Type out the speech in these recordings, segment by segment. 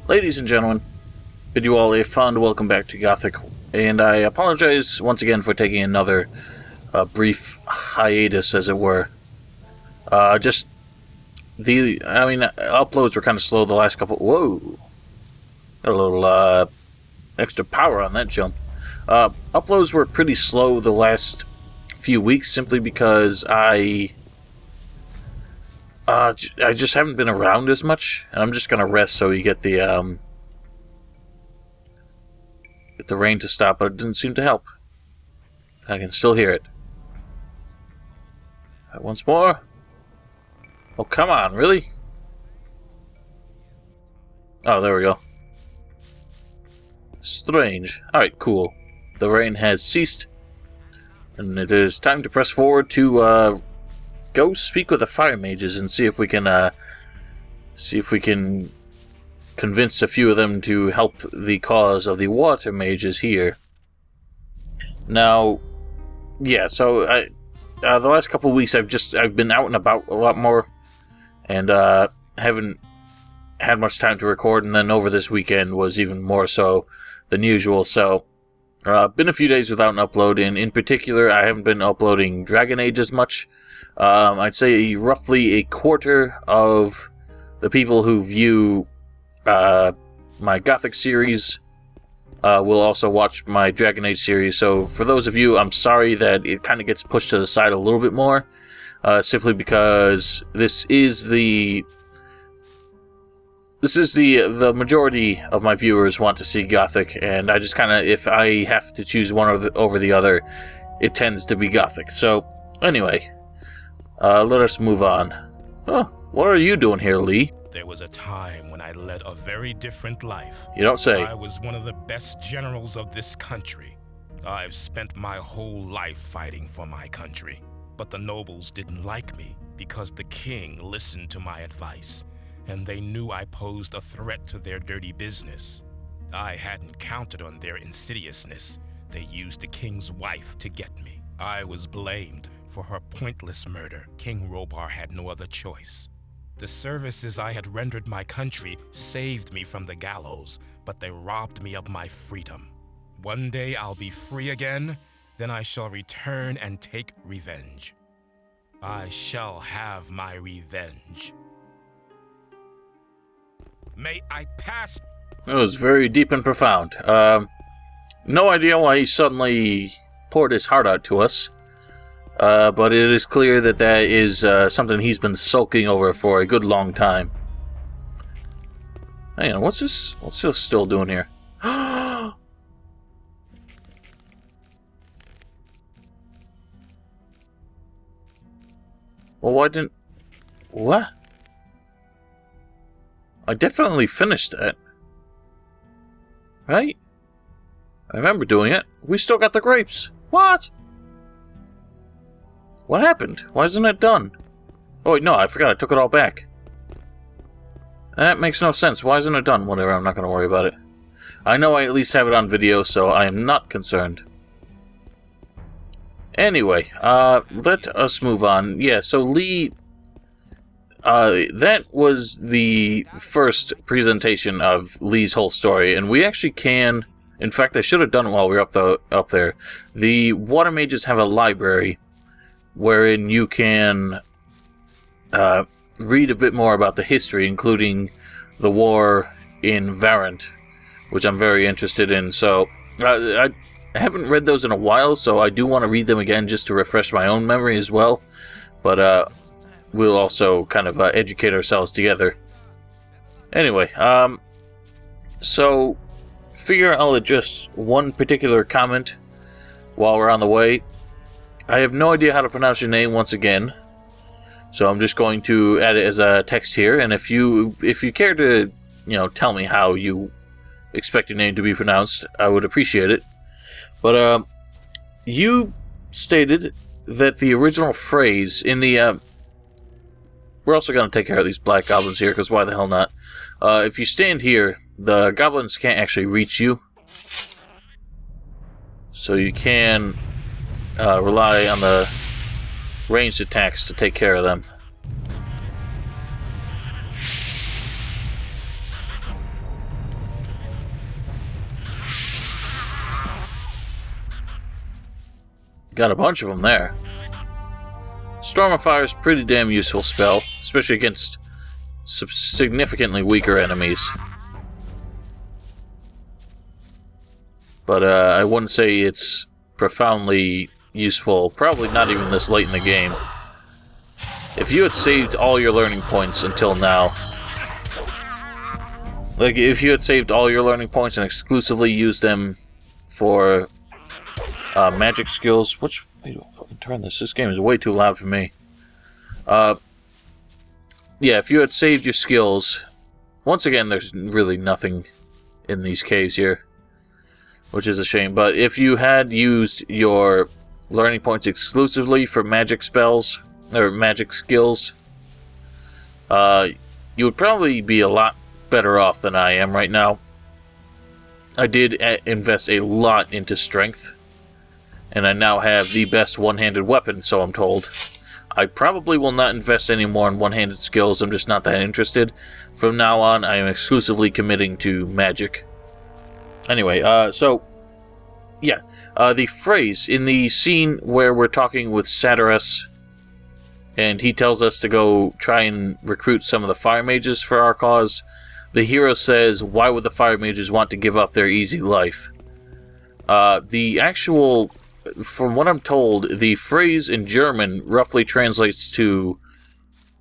Ladies and gentlemen, bid you all a fond welcome back to Gothic, and I apologize once again for taking another brief hiatus, as it were. Uploads were kind of slow the last couple. Whoa, got a little extra power on that jump. Uploads were pretty slow the last few weeks, simply because I just haven't been around as much, and I'm just gonna rest so you get the rain to stop, but it didn't seem to help. I can still hear it. Once more. Oh, come on, really? Oh, there we go. Strange. Alright, cool. The rain has ceased, and it is time to press forward to go speak with the fire mages and see if we can convince a few of them to help the cause of the water mages here. Now, yeah, so the last couple of weeks I've been out and about a lot more, and haven't had much time to record, and then over this weekend was even more so than usual, so been a few days without an upload, and in particular I haven't been uploading Dragon Age as much. I'd say roughly a quarter of the people who view my Gothic series will also watch my Dragon Age series, so for those of you, I'm sorry that it kind of gets pushed to the side a little bit more, simply because this is the majority of my viewers want to see Gothic, and I just kind of, if I have to choose one over the other, it tends to be Gothic. So, anyway, let us move on. Oh, what are you doing here, Lee? There was a time when I led a very different life. You don't say. I was one of the best generals of this country. I've spent my whole life fighting for my country. But the nobles didn't like me because the king listened to my advice, and they knew I posed a threat to their dirty business. I hadn't counted on their insidiousness. They used the king's wife to get me. I was blamed for her pointless murder. King Robar had no other choice. The services I had rendered my country saved me from the gallows, but they robbed me of my freedom. One day I'll be free again, then I shall return and take revenge. I shall have my revenge. May I pass? That was very deep and profound. No idea why he suddenly poured his heart out to us. But it is clear that that is something he's been sulking over for a good long time. Hang on, what's this still doing here? Well, why didn't... What? I definitely finished that. Right? I remember doing it. We still got the grapes. What? What happened? Why isn't it done? Oh wait, no, I forgot. I took it all back. That makes no sense. Why isn't it done? Whatever, I'm not going to worry about it. I know I at least have it on video, so I am not concerned. Anyway, let us move on. Yeah, so Lee... that was the first presentation of Lee's whole story, and we actually can... In fact, I should have done it while we were up there. The Water Mages have a library wherein you can read a bit more about the history, including the war in Varant, which I'm very interested in. So, I haven't read those in a while, so I do want to read them again just to refresh my own memory as well. But we'll also kind of educate ourselves together. Anyway, so figure I'll address one particular comment while we're on the way. I have no idea how to pronounce your name once again, so I'm just going to add it as a text here. And if you care to, tell me how you expect your name to be pronounced, I would appreciate it. But you stated that the original phrase in the we're also going to take care of these black goblins here, because why the hell not? If you stand here, the goblins can't actually reach you, so you can rely on the ranged attacks to take care of them. Got a bunch of them there. Storm of Fire is a pretty damn useful spell, especially against significantly weaker enemies. But I wouldn't say it's profoundly useful, probably not even this late in the game. If you had saved all your learning points until now, like if you had saved all your learning points and exclusively used them for magic skills, which, wait, I'll fucking turn this. This game is way too loud for me. Yeah, if you had saved your skills, once again, there's really nothing in these caves here, which is a shame. But if you had used your learning points exclusively for magic spells or magic skills, you would probably be a lot better off than I am right now. I did invest a lot into strength, and I now have the best one-handed weapon, so I'm told. I probably will not invest any more in one-handed skills. I'm just not that interested. From now on, I am exclusively committing to magic. Anyway, so yeah, the phrase in the scene where we're talking with Satyrus, and he tells us to go try and recruit some of the fire mages for our cause, the hero says, "Why would the fire mages want to give up their easy life?" The actual, from what I'm told, the phrase in German roughly translates to,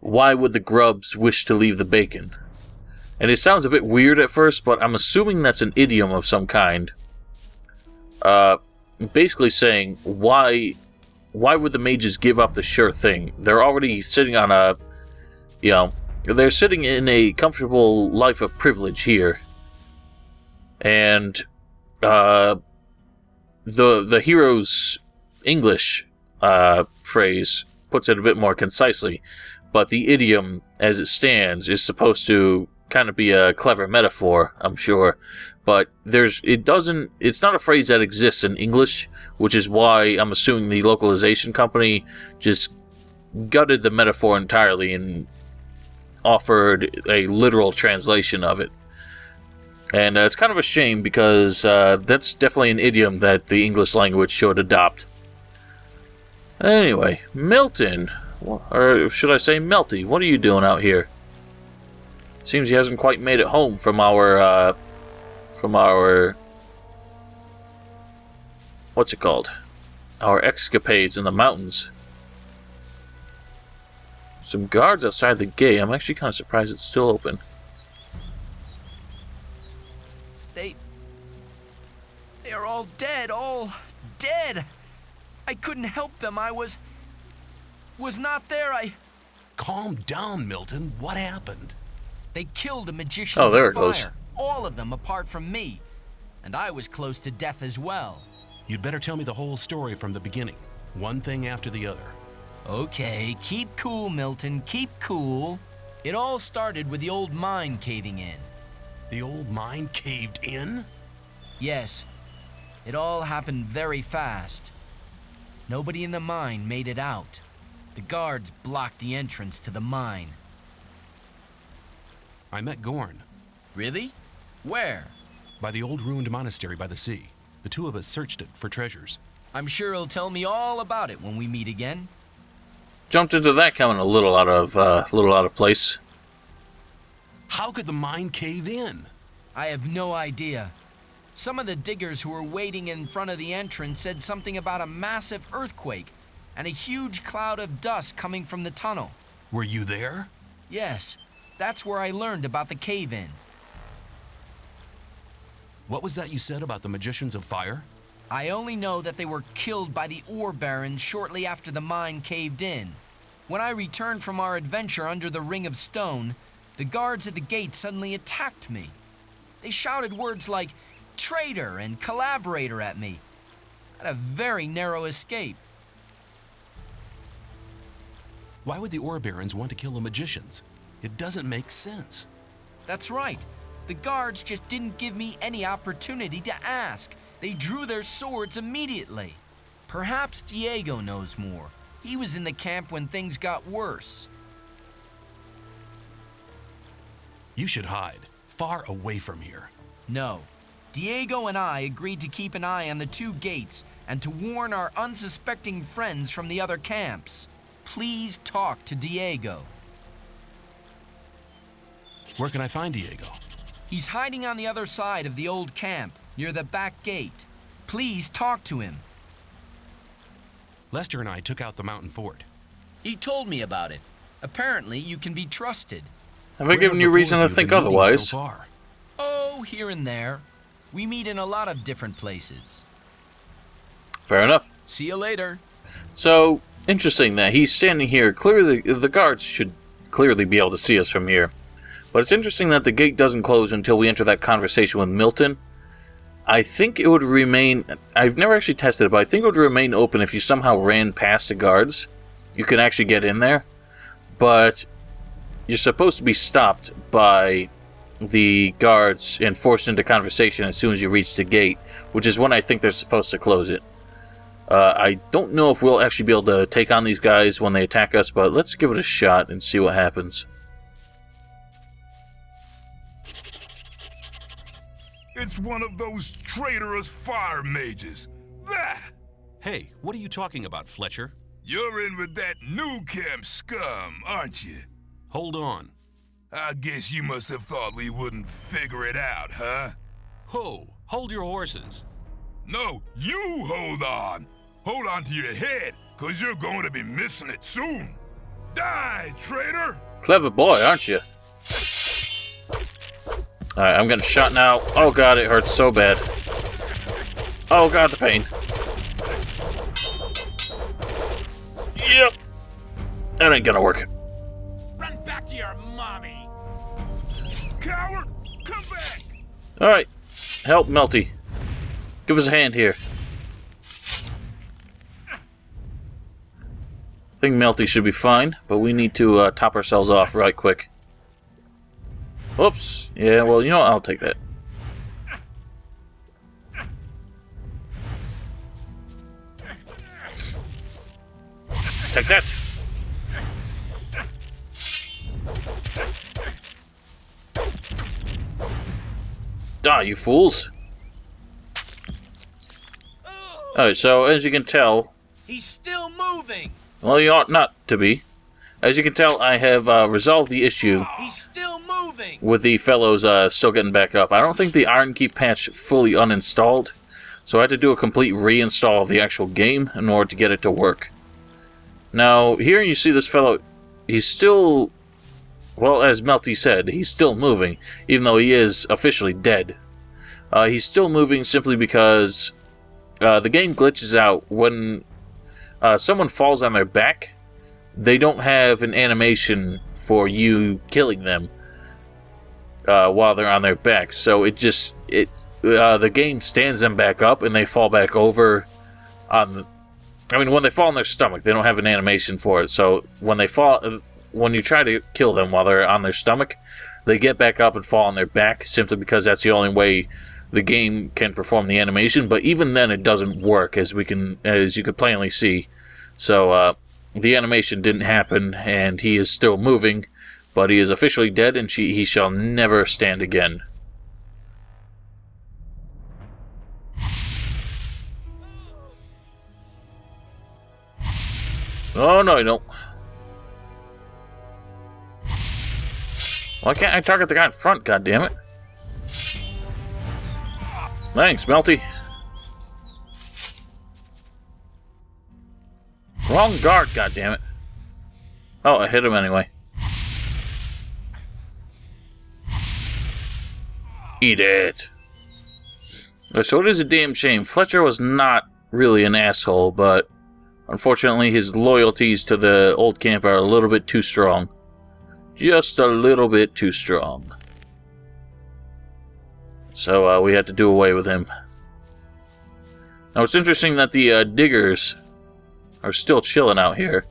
"Why would the grubs wish to leave the bacon?" And it sounds a bit weird at first, but I'm assuming that's an idiom of some kind. Basically saying, why would the mages give up the sure thing? They're already sitting on a, they're sitting in a comfortable life of privilege here. And, the hero's English, phrase puts it a bit more concisely, but the idiom, as it stands, is supposed to kind of be a clever metaphor, I'm sure. But it's not a phrase that exists in English, which is why I'm assuming the localization company just gutted the metaphor entirely and offered a literal translation of it. And it's kind of a shame because that's definitely an idiom that the English language should adopt. Anyway, Milton, or should I say Melty, what are you doing out here? Seems he hasn't quite made it home from our what's it called? Our escapades in the mountains. Some guards outside the gate. I'm actually kind of surprised it's still open. They are all dead, I couldn't help them. I was not there. Calm down, Milton. What happened? They killed the magicians Oh, there of it goes. fire. All of them apart from me. And I was close to death as well. You'd better tell me the whole story from the beginning. One thing after the other. Okay, keep cool, Milton. Keep cool. It all started with the old mine caving in. The old mine caved in? Yes. It all happened very fast. Nobody in the mine made it out. The guards blocked the entrance to the mine. I met Gorn. Really? Where? By the old ruined monastery by the sea. The two of us searched it for treasures. I'm sure he'll tell me all about it when we meet again. Jumped into that coming a little out of place. How could the mine cave in? I have no idea. Some of the diggers who were waiting in front of the entrance said something about a massive earthquake and a huge cloud of dust coming from the tunnel. Were you there? Yes, that's where I learned about the cave-in. What was that you said about the magicians of fire? I only know that they were killed by the ore barons shortly after the mine caved in. When I returned from our adventure under the Ring of Stone, the guards at the gate suddenly attacked me. They shouted words like traitor and collaborator at me. I had a very narrow escape. Why would the ore barons want to kill the magicians? It doesn't make sense. That's right. The guards just didn't give me any opportunity to ask. They drew their swords immediately. Perhaps Diego knows more. He was in the camp when things got worse. You should hide, far away from here. No. Diego and I agreed to keep an eye on the two gates and to warn our unsuspecting friends from the other camps. Please talk to Diego. Where can I find Diego? He's hiding on the other side of the old camp, near the back gate. Please talk to him. Lester and I took out the mountain fort. He told me about it. Apparently, you can be trusted. Have I given you reason to think otherwise? So far? Oh, here and there. We meet in a lot of different places. Fair enough. See you later. So, interesting that he's standing here. Clearly, the guards should clearly be able to see us from here. But it's interesting that the gate doesn't close until we enter that conversation with Milton. I think it would remain... I've never actually tested it, but I think it would remain open if you somehow ran past the guards. You could actually get in there. But you're supposed to be stopped by the guards and forced into conversation as soon as you reach the gate, which is when I think they're supposed to close it. I don't know if we'll actually be able to take on these guys when they attack us, but let's give it a shot and see what happens. It's one of those traitorous fire mages. Bah! Hey, what are you talking about, Fletcher? You're in with that new camp scum, aren't you? Hold on. I guess you must have thought we wouldn't figure it out, huh? Ho! Hold your horses. No, you hold on. Hold on to your head, cause you're going to be missing it soon. Die, traitor! Clever boy, aren't you? Alright, I'm getting shot now. Oh god, it hurts so bad. Oh god, the pain. Yep. That ain't gonna work. Run back to your mommy! Coward, come back! Alright. Help Melty. Give us a hand here. I think Melty should be fine, but we need to top ourselves off right quick. Oops. Yeah, well, you know what? I'll take that. Take that! Die, you fools! Alright, so as you can tell... He's still moving! Well, you ought not to be. As you can tell, I have resolved the issue He's still moving! with the fellows still getting back up. I don't think the Iron Key patch fully uninstalled, so I had to do a complete reinstall of the actual game in order to get it to work. Now, here you see this fellow, he's still, well, as Melty said, he's still moving, even though he is officially dead. He's still moving simply because the game glitches out when someone falls on their back. They don't have an animation for you killing them while they're on their back, so the game stands them back up and they fall back over on. I mean, when they fall on their stomach, they don't have an animation for it. So when they fall, when you try to kill them while they're on their stomach, they get back up and fall on their back simply because that's the only way the game can perform the animation. But even then, it doesn't work, as you could plainly see. So the animation didn't happen, and he is still moving, but he is officially dead, and he shall never stand again. Oh, no, you don't. Why can't I target the guy in front, goddammit? Thanks, Melty. Wrong guard, goddammit. Oh, I hit him anyway. Eat it. So it is a damn shame. Fletcher was not really an asshole, but unfortunately his loyalties to the old camp are a little bit too strong. Just a little bit too strong. So we had to do away with him. Now it's interesting that the diggers are still chilling out here,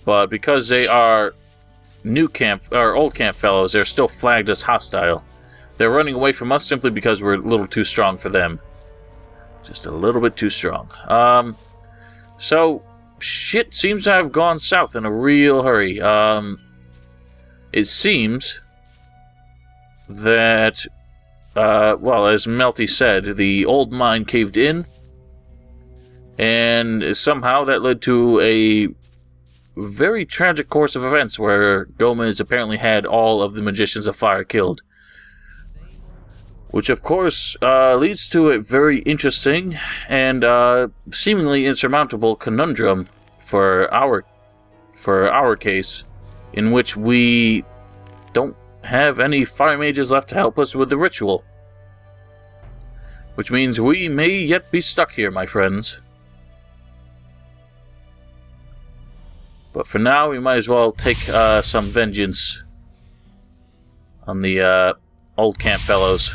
but because they are new camp or old camp fellows, they're still flagged as hostile. They're running away from us simply because we're a little too strong for them. Just a little bit too strong. So shit seems to have gone south in a real hurry. It seems that well, as Melty said, the old mine caved in, And somehow that led to a very tragic course of events where Gomez apparently had all of the Magicians of Fire killed. Which, of course, leads to a very interesting and seemingly insurmountable conundrum for our case, in which we don't have any fire mages left to help us with the ritual. Which means we may yet be stuck here, my friends. But for now, we might as well take some vengeance on the old camp fellows.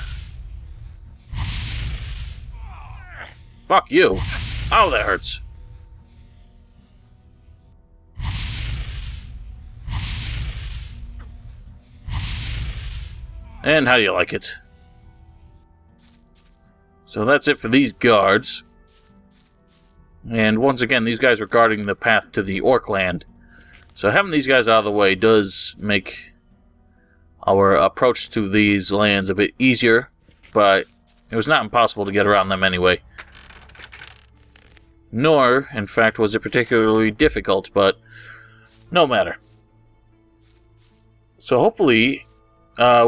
Fuck you. Ow, that hurts. And how do you like it? So that's it for these guards. And once again, these guys were guarding the path to the Orc land. So having these guys out of the way does make our approach to these lands a bit easier, but it was not impossible to get around them anyway. Nor, in fact, was it particularly difficult, but no matter. So hopefully,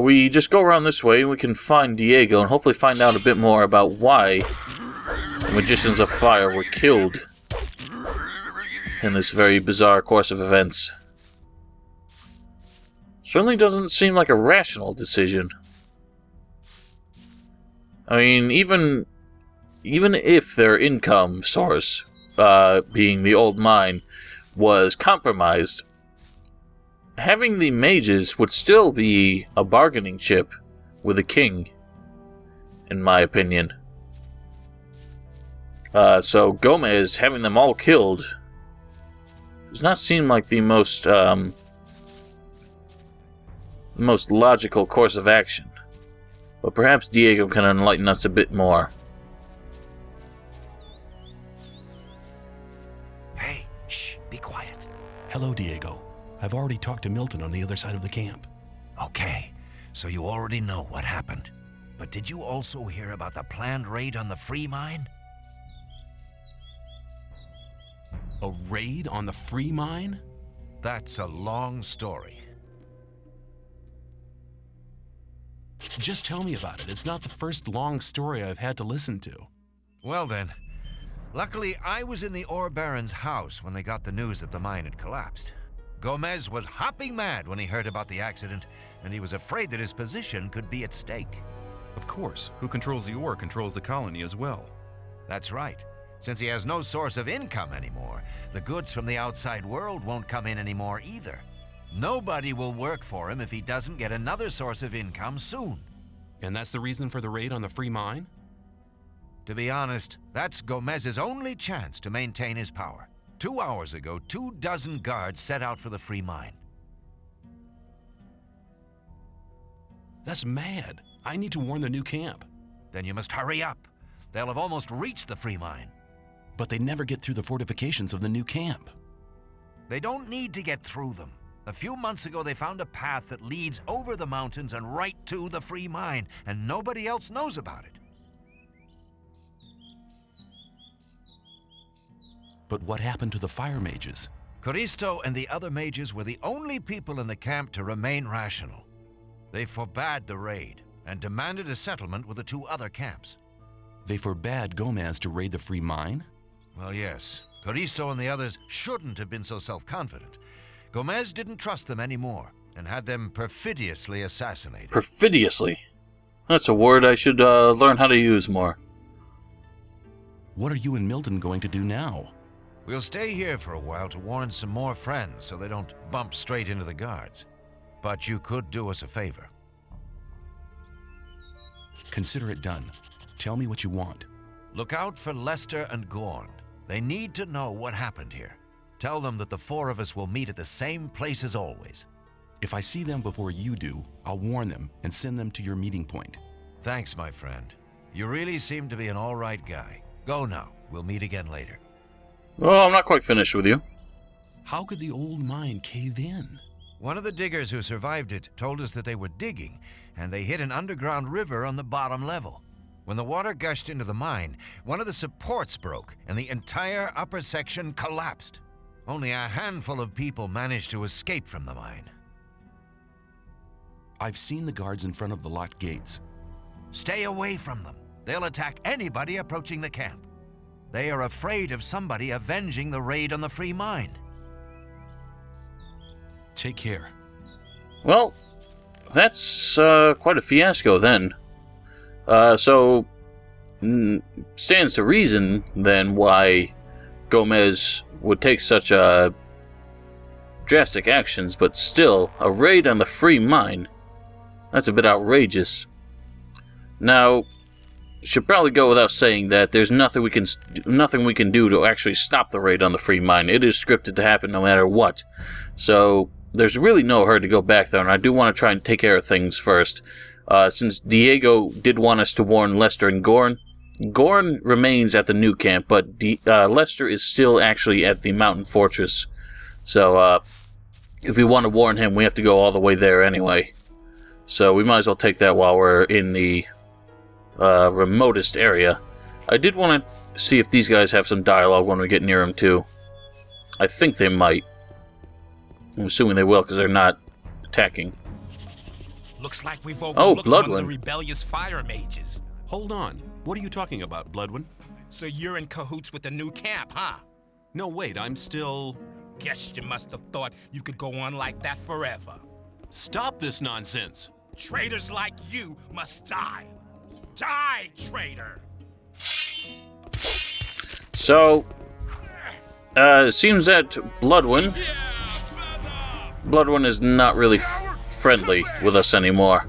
we just go around this way and we can find Diego and hopefully find out a bit more about why the Magicians of Fire were killed in this very bizarre course of events. Certainly doesn't seem like a rational decision. I mean, even if their income source, being the old mine, was compromised, having the mages would still be a bargaining chip with the king, in my opinion. So Gomez having them all killed does not seem like the most logical course of action. But perhaps Diego can enlighten us a bit more. Hey, shh, be quiet. Hello, Diego. I've already talked to Milton on the other side of the camp. Okay, so you already know what happened. But did you also hear about the planned raid on the free mine? A raid on the free mine? That's a long story. Just tell me about it. It's not the first long story I've had to listen to. Well then, luckily I was in the ore baron's house when they got the news that the mine had collapsed. Gomez was hopping mad when he heard about the accident, and he was afraid that his position could be at stake. Of course, who controls the ore controls the colony as well. That's right. Since he has no source of income anymore, the goods from the outside world won't come in anymore either. Nobody will work for him if he doesn't get another source of income soon. And that's the reason for the raid on the free mine? To be honest, that's Gomez's only chance to maintain his power. 2 hours ago, 24 guards set out for the free mine. That's mad. I need to warn the new camp. Then you must hurry up. They'll have almost reached the free mine. But they never get through the fortifications of the new camp. They don't need to get through them. A few months ago, they found a path that leads over the mountains and right to the free mine, and nobody else knows about it. But what happened to the fire mages? Coristo and the other mages were the only people in the camp to remain rational. They forbade the raid and demanded a settlement with the 2 other camps. They forbade Gomez to raid the free mine? Well, yes. Coristo and the others shouldn't have been so self-confident. Gomez didn't trust them anymore and had them perfidiously assassinated. Perfidiously? That's a word I should learn how to use more. What are you and Milton going to do now? We'll stay here for a while to warn some more friends so they don't bump straight into the guards. But you could do us a favor. Consider it done. Tell me what you want. Look out for Lester and Gorn. They need to know what happened here. Tell them that the 4 of us will meet at the same place as always. If I see them before you do, I'll warn them and send them to your meeting point. Thanks, my friend. You really seem to be an all right guy. Go now. We'll meet again later. Well, I'm not quite finished with you. How could the old mine cave in? One of the diggers who survived it told us that they were digging, and they hit an underground river on the bottom level. When the water gushed into the mine, one of the supports broke and the entire upper section collapsed. Only a handful of people managed to escape from the mine. I've seen the guards in front of the locked gates. Stay away from them. They'll attack anybody approaching the camp. They are afraid of somebody avenging the raid on the free mine. Take care. Well, that's quite a fiasco then. So, stands to reason then why Gomez would take such drastic actions, but still, a raid on the free mine, that's a bit outrageous. Now, should probably go without saying that there's nothing we can do to actually stop the raid on the free mine. It is scripted to happen no matter what. So, there's really no hurry to go back there, and I do want to try and take care of things first. Since Diego did want us to warn Lester and Gorn, Gorn remains at the new camp, but Lester is still actually at the mountain fortress. So, if we want to warn him, we have to go all the way there anyway. So, we might as well take that while we're in the remotest area. I did want to see if these guys have some dialogue when we get near them, too. I think they might. I'm assuming they will, because they're not attacking. Looks like we've overlooked one of the Bloodwind. rebellious fire mages. Hold on. What are you talking about, Bloodwind? So you're in cahoots with the new camp, huh? No, wait, I'm still... Guess you must have thought you could go on like that forever. Stop this nonsense! Traitors like you must die. Die, traitor! So, it seems that Bloodwind is not really friendly with us anymore.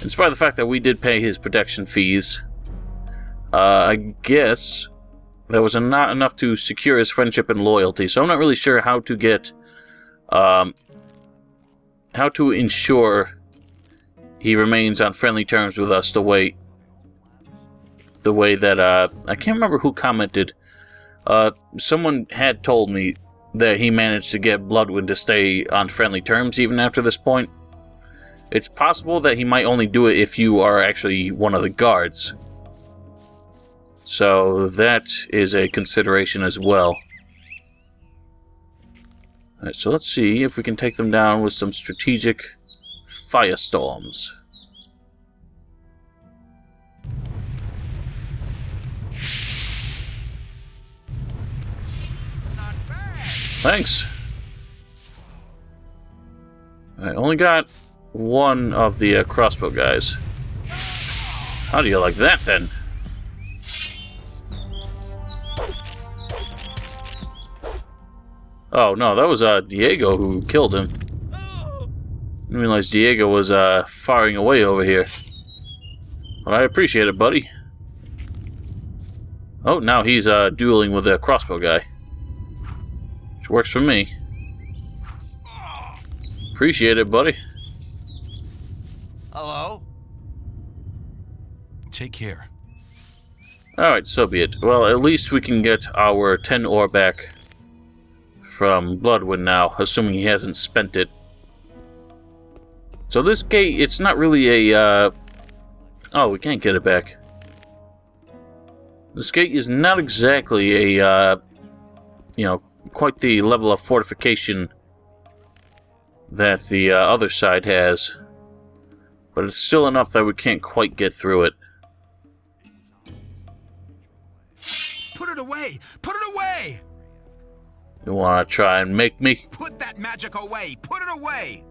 In spite of the fact that we did pay his protection fees, I guess that was not enough to secure his friendship and loyalty. So I'm not really sure how to get, how to ensure he remains on friendly terms with us the way that, I can't remember who commented. Someone had told me that he managed to get Bloodwind to stay on friendly terms even after this point. It's possible that he might only do it if you are actually one of the guards. So that is a consideration as well. Alright, so let's see if we can take them down with some strategic firestorms. Thanks. I only got one of the crossbow guys. How do you like that, then? Oh, no, that was Diego who killed him. I didn't realize Diego was firing away over here. Well, I appreciate it, buddy. Oh, now he's dueling with a crossbow guy. Which works for me. Appreciate it, buddy. Hello? Take care. Alright, so be it. Well, at least we can get our 10 ore back from Bloodwind now, assuming he hasn't spent it. So this gate, it's not really a, oh, we can't get it back. This gate is not exactly a, you know, quite the level of fortification that the other side has. But it's still enough that we can't quite get through it. Put it away! Put it away! You wanna try and make me? Put that magic away! Put it away!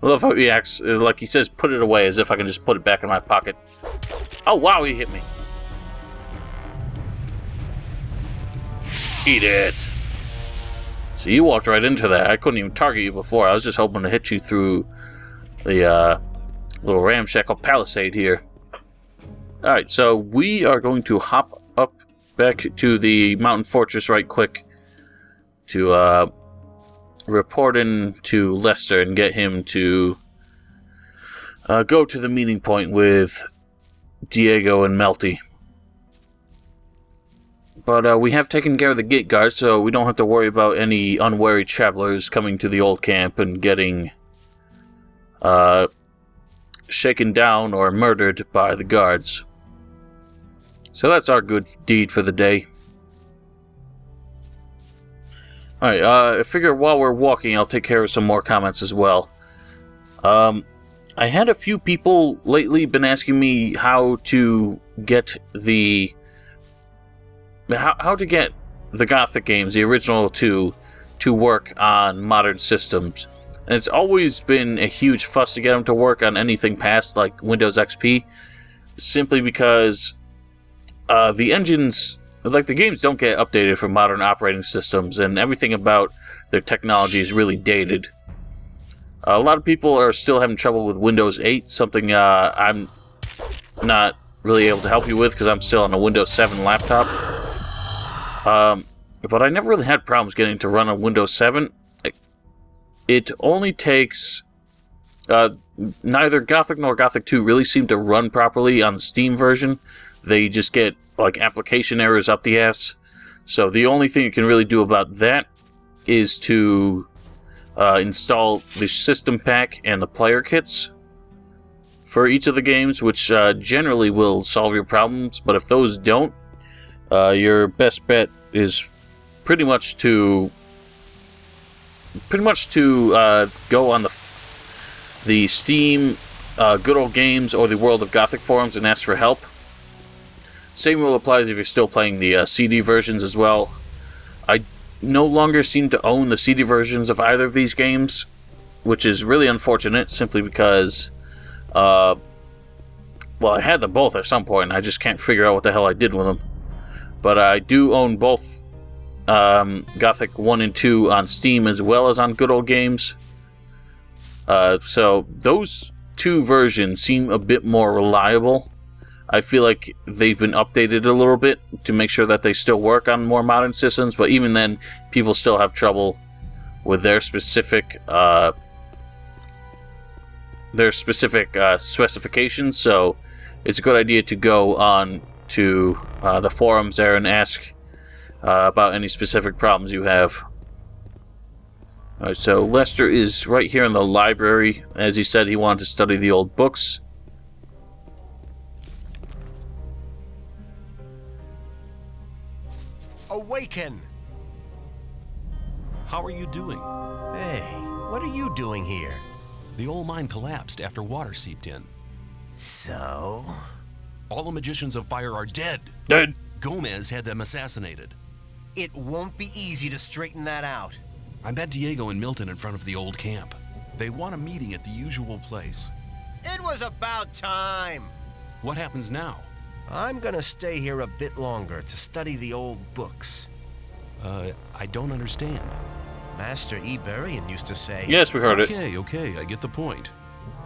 I love how he acts, like he says, put it away, as if I can just put it back in my pocket. Oh, wow, he hit me. Eat it. So you walked right into that. I couldn't even target you before. I was just hoping to hit you through the little ramshackle palisade here. Alright, so we are going to hop up back to the mountain fortress right quick to report in to Lester and get him to go to the meeting point with Diego and Melty. But we have taken care of the gate guards, so we don't have to worry about any unwary travelers coming to the old camp and getting shaken down or murdered by the guards. So that's our good deed for the day. Alright, I figure while we're walking, I'll take care of some more comments as well. I had a few people lately been asking me how to get the... How to get the Gothic games, the original two, to work on modern systems. And it's always been a huge fuss to get them to work on anything past, like, Windows XP. Simply because the engines... Like, the games don't get updated for modern operating systems, and everything about their technology is really dated. A lot of people are still having trouble with Windows 8, something I'm not really able to help you with because I'm still on a Windows 7 laptop. But I never really had problems getting to run on Windows 7. It only takes... neither Gothic nor Gothic 2 really seem to run properly on the Steam version. They just get, like, application errors up the ass. So the only thing you can really do about that is to install the system pack and the player kits for each of the games, which generally will solve your problems. But if those don't, your best bet is pretty much to go on the Steam Good Old Games or the World of Gothic forums and ask for help. Same rule applies if you're still playing the CD versions as well. I no longer seem to own the CD versions of either of these games, which is really unfortunate, simply because, well, I had them both at some point, and I just can't figure out what the hell I did with them. But I do own both Gothic 1 and 2 on Steam as well as on Good Old Games. So those two versions seem a bit more reliable. I feel like they've been updated a little bit to make sure that they still work on more modern systems, but even then, people still have trouble with their specific specifications. So it's a good idea to go on to the forums there and ask about any specific problems you have. Alright, so Lester is right here in the library. As he said, he wanted to study the old books. Awaken! How are you doing? Hey, what are you doing here? The old mine collapsed after water seeped in. So? All the magicians of fire are dead. Dead. Gomez had them assassinated. It won't be easy to straighten that out. I met Diego and Milton in front of the old camp. They want a meeting at the usual place. It was about time! What happens now? I'm gonna stay here a bit longer to study the old books. I don't understand. Master Iberian used to say... Yes, we heard it. Okay, I get the point.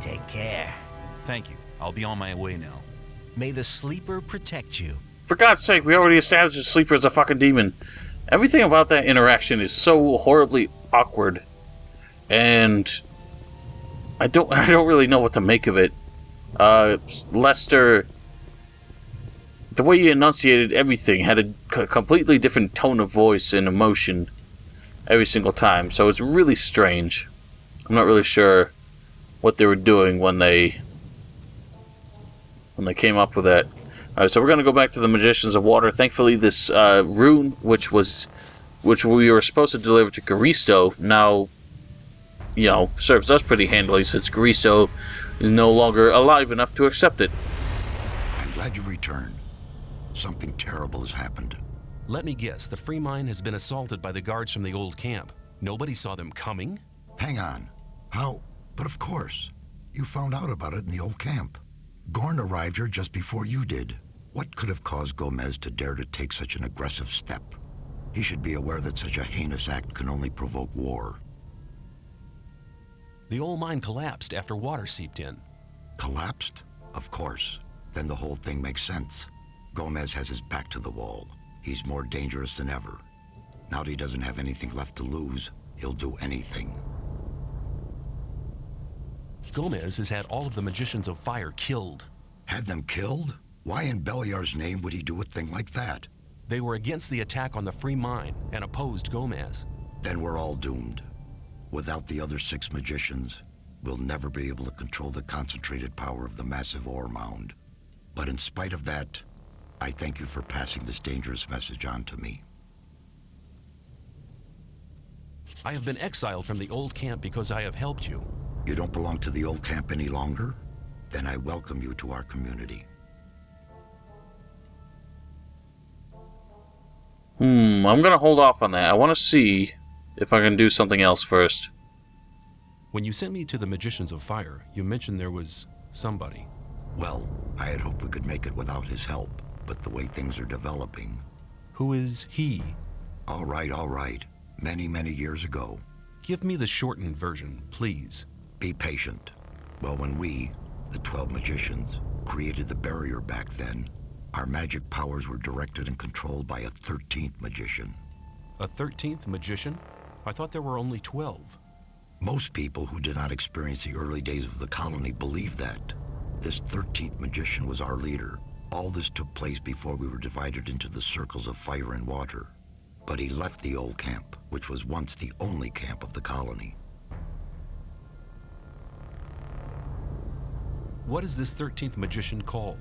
Take care. Thank you. I'll be on my way now. May the sleeper protect you. For God's sake, we already established the Sleeper is a fucking demon. Everything about that interaction is so horribly awkward. And I don't really know what to make of it. Lester, the way he enunciated everything had a completely different tone of voice and emotion every single time, so it's really strange. I'm not really sure what they were doing when they came up with that. Alright, so we're going to go back to the Magicians of Water. Thankfully, this rune, which we were supposed to deliver to Garisto, now, serves us pretty handily since Garisto is no longer alive enough to accept it. I'm glad you returned. Something terrible has happened. Let me guess, the free mine has been assaulted by the guards from the old camp. Nobody saw them coming? Hang on. How? But of course. You found out about it in the old camp. Gorn arrived here just before you did. What could have caused Gomez to dare to take such an aggressive step? He should be aware that such a heinous act can only provoke war. The old mine collapsed after water seeped in. Collapsed? Of course. Then the whole thing makes sense. Gomez has his back to the wall. He's more dangerous than ever. Now that he doesn't have anything left to lose, he'll do anything. Gomez has had all of the Magicians of Fire killed. Had them killed? Why in Beliar's name would he do a thing like that? They were against the attack on the free mine and opposed Gomez. Then we're all doomed. Without the other 6 magicians, we'll never be able to control the concentrated power of the massive ore mound. But in spite of that, I thank you for passing this dangerous message on to me. I have been exiled from the old camp because I have helped you. You don't belong to the old camp any longer? Then I welcome you to our community. I'm gonna hold off on that. I want to see if I can do something else first. When you sent me to the Magicians of Fire, you mentioned there was somebody. Well, I had hoped we could make it without his help, but the way things are developing... Who is he? All right. Many, many years ago. Give me the shortened version, please. Be patient. Well, when we, the 12 magicians, created the barrier back then, our magic powers were directed and controlled by a 13th magician. A 13th magician? I thought there were only 12. Most people who did not experience the early days of the colony believe that. This 13th magician was our leader. All this took place before we were divided into the circles of fire and water. But he left the old camp, which was once the only camp of the colony. What is this 13th magician called?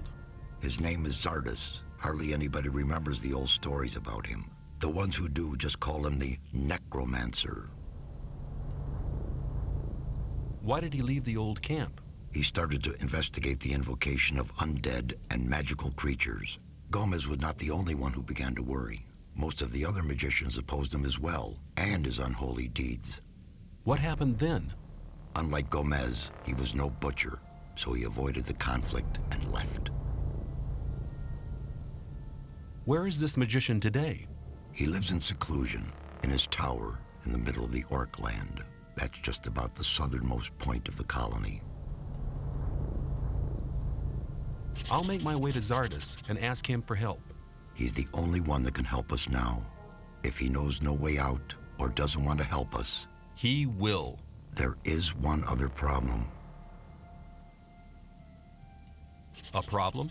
His name is Zardas. Hardly anybody remembers the old stories about him. The ones who do just call him the Necromancer. Why did he leave the old camp? He started to investigate the invocation of undead and magical creatures. Gomez was not the only one who began to worry. Most of the other magicians opposed him as well, and his unholy deeds. What happened then? Unlike Gomez, he was no butcher, so he avoided the conflict and left. Where is this magician today? He lives in seclusion, in his tower in the middle of the Orc land. That's just about the southernmost point of the colony. I'll make my way to Zardas and ask him for help. He's the only one that can help us now. If he knows no way out or doesn't want to help us... He will. There is one other problem. A problem?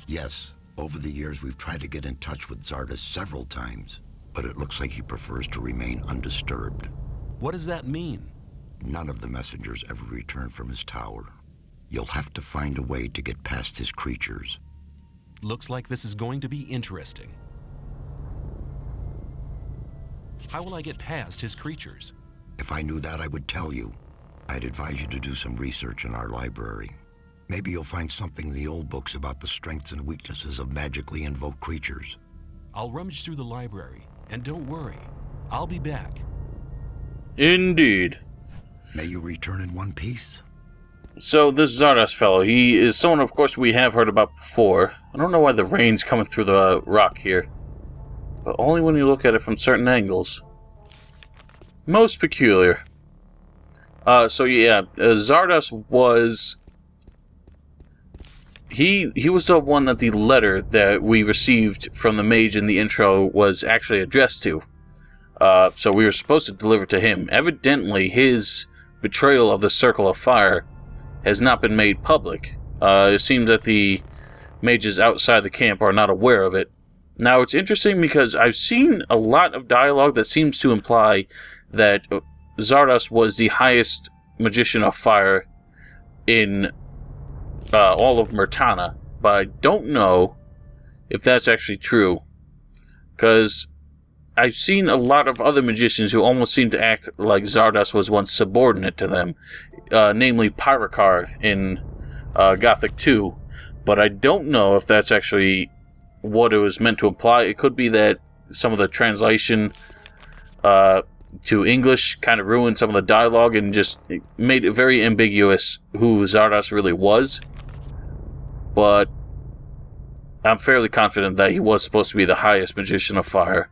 Yes. Over the years, we've tried to get in touch with Zardas several times, but it looks like he prefers to remain undisturbed. What does that mean? None of the messengers ever returned from his tower. You'll have to find a way to get past his creatures. Looks like this is going to be interesting. How will I get past his creatures? If I knew that, I would tell you. I'd advise you to do some research in our library. Maybe you'll find something in the old books about the strengths and weaknesses of magically invoked creatures. I'll rummage through the library, and don't worry, I'll be back. Indeed. May you return in one piece. So this Zardas fellow, he is someone, of course, we have heard about before. I don't know why the rain's coming through the rock here, but only when you look at it from certain angles. Most peculiar. Zardas was... He was the one that the letter that we received from the mage in the intro was actually addressed to. So we were supposed to deliver to him. Evidently, his betrayal of the Circle of Fire has not been made public. It seems that the mages outside the camp are not aware of it. Now, it's interesting because I've seen a lot of dialogue that seems to imply that Zardas was the highest magician of fire in all of Murtana, but I don't know if that's actually true, because I've seen a lot of other magicians who almost seem to act like Zardas was once subordinate to them, namely Pyrakar in Gothic 2, but I don't know if that's actually what it was meant to imply. It could be that some of the translation to English kind of ruined some of the dialogue and just made it very ambiguous who Zardas really was. But I'm fairly confident that he was supposed to be the highest magician of fire.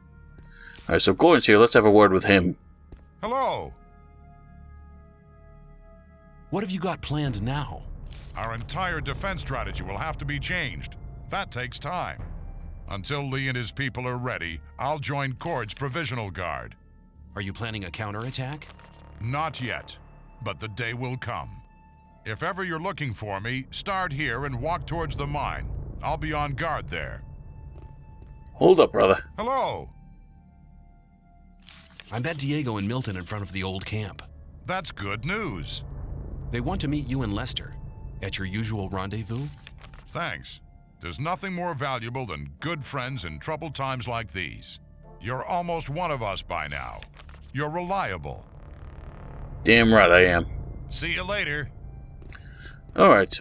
Alright, so Gordon's here. Let's have a word with him. Hello. What have you got planned now? Our entire defense strategy will have to be changed. That takes time. Until Lee and his people are ready, I'll join Cord's Provisional Guard. Are you planning a counterattack? Not yet, but the day will come. If ever you're looking for me, start here and walk towards the mine. I'll be on guard there. Hold up, brother. Hello. I met Diego and Milton in front of the old camp. That's good news. They want to meet you and Lester at your usual rendezvous. Thanks. There's nothing more valuable than good friends in troubled times like these. You're almost one of us by now. You're reliable. Damn right I am. See you later. Alright,